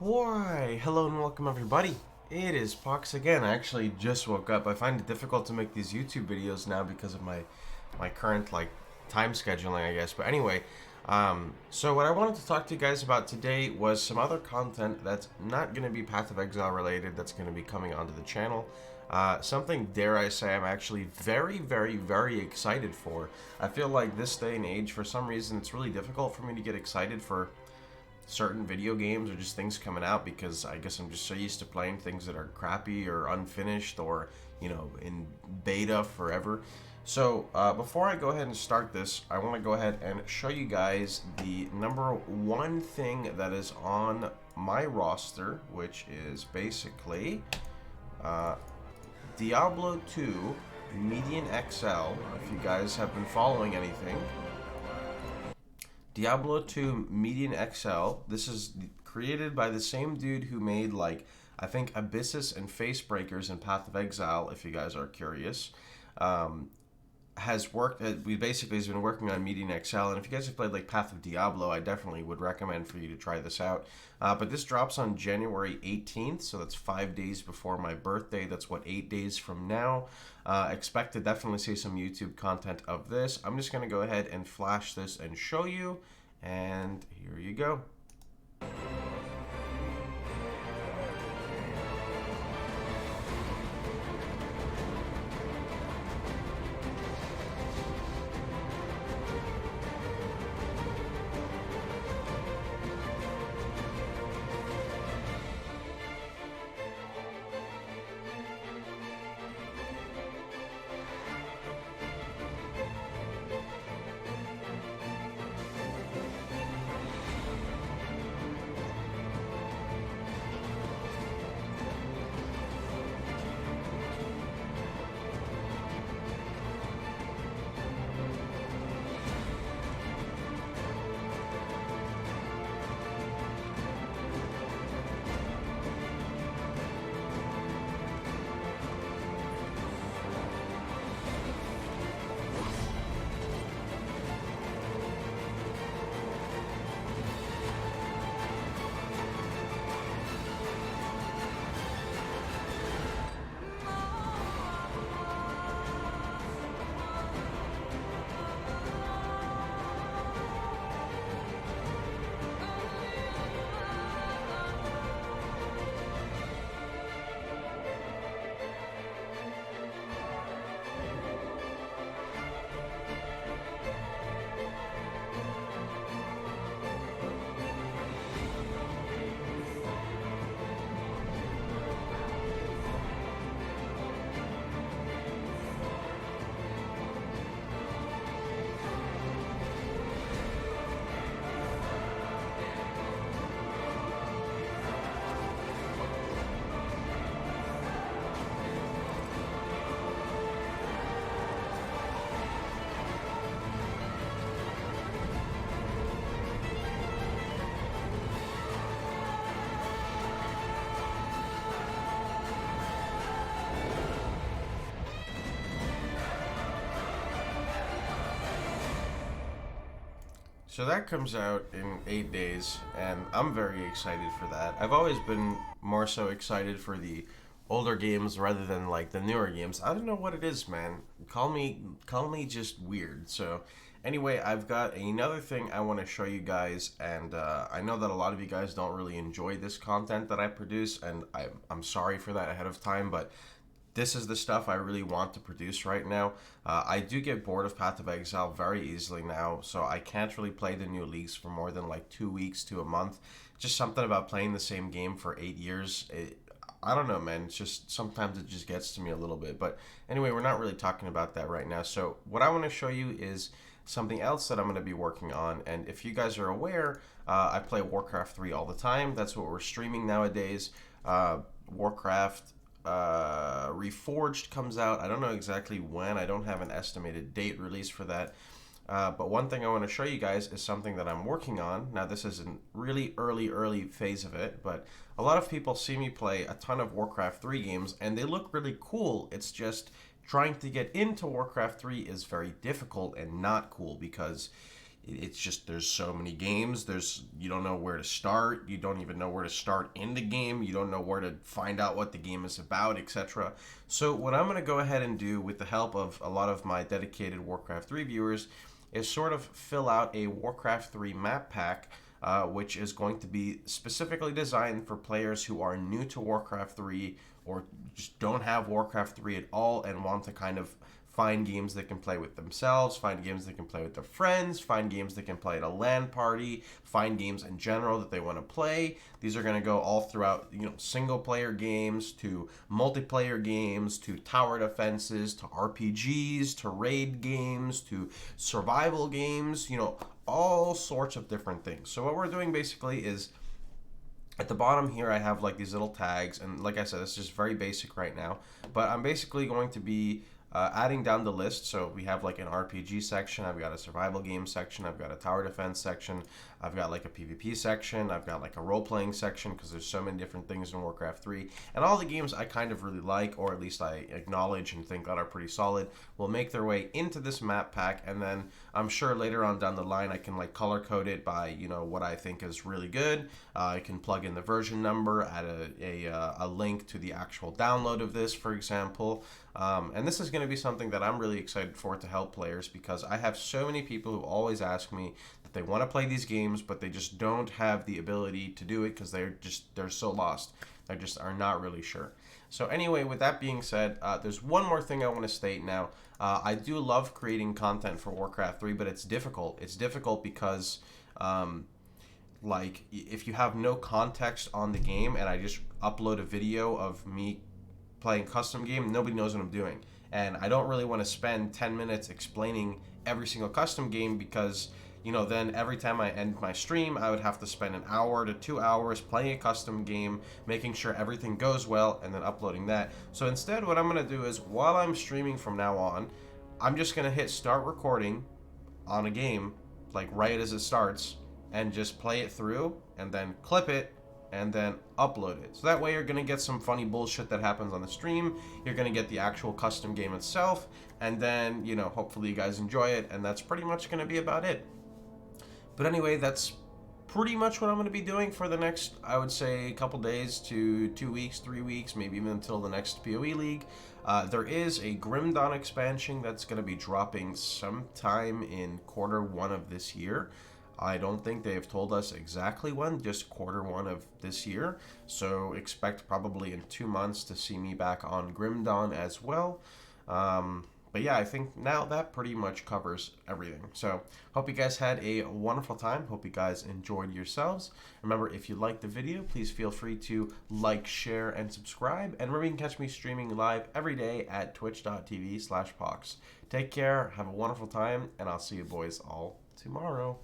Why, hello and welcome everybody. It is Pohx again. I actually just woke up. I find it difficult to make these YouTube videos now because of my current time scheduling, I guess. But anyway, so what I wanted to talk to you guys about today was some other content that's not going to be Path of Exile related. That's going to be coming onto the channel. Something, dare I say, I'm actually very excited for. I feel like this day and age, for some reason, it's really difficult for me to get excited for certain video games or just things coming out because I guess I'm just so used to playing things that are crappy or unfinished or, you know, in beta forever. So before I go ahead and start this, I want to go ahead and show you guys the number one thing that is on my roster, which is basically Diablo 2 Median XL. If you guys have been following anything, Diablo 2 Median XL. This is created by the same dude who made, I think Abyssus and Facebreakers and Path of Exile, if you guys are curious. Has worked, we basically has been working on Median XL, and if you guys have played Path of Diablo, I definitely would recommend for you to try this out. But this drops on January 18th, so that's 5 days before my birthday. That's 8 days from now. Expect to definitely see some YouTube content of this. I'm just going to go ahead and flash this and show you, and here you go. So that comes out in 8 days, and I'm very excited for that. I've always been more so excited for the older games rather than the newer games. I don't know what it is, man. Call me just weird. So anyway, I've got another thing I want to show you guys, and I know that a lot of you guys don't really enjoy this content that I produce, and I'm sorry for that ahead of time, but this is the stuff I really want to produce right now. I do get bored of Path of Exile very easily now, so I can't really play the new leagues for more than 2 weeks to a month. Just something about playing the same game for 8 years. I don't know, man. It's just sometimes it just gets to me a little bit. But anyway, we're not really talking about that right now. So what I want to show you is something else that I'm going to be working on. And if you guys are aware, I play Warcraft 3 all the time. That's what we're streaming nowadays. Warcraft Reforged comes out. I don't know exactly when. I don't have an estimated date release for that. But one thing I want to show you guys is something that I'm working on. Now, this is a really early phase of it, but a lot of people see me play a ton of Warcraft 3 games, and they look really cool. It's just trying to get into Warcraft 3 is very difficult and not cool because it's just there's so many games. You don't know where to start. You don't even know where to start in the game. You don't know where to find out what the game is about, etc. So what I'm going to go ahead and do with the help of a lot of my dedicated Warcraft 3 viewers is sort of fill out a Warcraft 3 map pack, which is going to be specifically designed for players who are new to Warcraft 3 or just don't have Warcraft 3 at all and want to kind of find games they can play with themselves, find games they can play with their friends, find games they can play at a LAN party, find games in general that they want to play. These are going to go all throughout, single player games to multiplayer games to tower defenses to RPGs to raid games to survival games, all sorts of different things. So what we're doing basically is at the bottom here I have like these little tags, and like I said, it's just very basic right now, but I'm basically going to be adding down the list. So we have like an RPG section, I've got a survival game section, I've got a tower defense section, I've got like a PvP section, I've got like a role-playing section, because there's so many different things in Warcraft 3, and all the games I kind of really like, or at least I acknowledge and think that are pretty solid, will make their way into this map pack, and then I'm sure later on down the line I can like color code it by what I think is really good. I can plug in the version number, add a link to the actual download of this, for example. And this is going to be something that I'm really excited for to help players, because I have so many people who always ask me that they want to play these games, but they just don't have the ability to do it because they're so lost. They just are not really sure. So anyway, with that being said, there's one more thing I want to state now. I do love creating content for Warcraft 3, but it's difficult. It's difficult because like if you have no context on the game and I just upload a video of me playing custom game, nobody knows what I'm doing. And I don't really want to spend 10 minutes explaining every single custom game, because then every time I end my stream, I would have to spend an hour to 2 hours playing a custom game, making sure everything goes well, and then uploading that. So instead, what I'm going to do is, while I'm streaming from now on, I'm just going to hit start recording on a game, like right as it starts, and just play it through, and then clip it, and then upload it. So that way you're going to get some funny bullshit that happens on the stream, you're going to get the actual custom game itself, and then, hopefully you guys enjoy it, and that's pretty much going to be about it. But anyway, that's pretty much what I'm going to be doing for the next, I would say, a couple days to 2 weeks, 3 weeks, maybe even until the next PoE League. There is a Grim Dawn expansion that's going to be dropping sometime in Q1 of this year. I don't think they've told us exactly when, just Q1 of this year. So expect probably in 2 months to see me back on Grim Dawn as well. But yeah, I think now that pretty much covers everything. So hope you guys had a wonderful time. Hope you guys enjoyed yourselves. Remember, if you liked the video, please feel free to like, share, and subscribe. And remember, you can catch me streaming live every day at twitch.tv/Pohx. Take care, have a wonderful time, and I'll see you boys all tomorrow.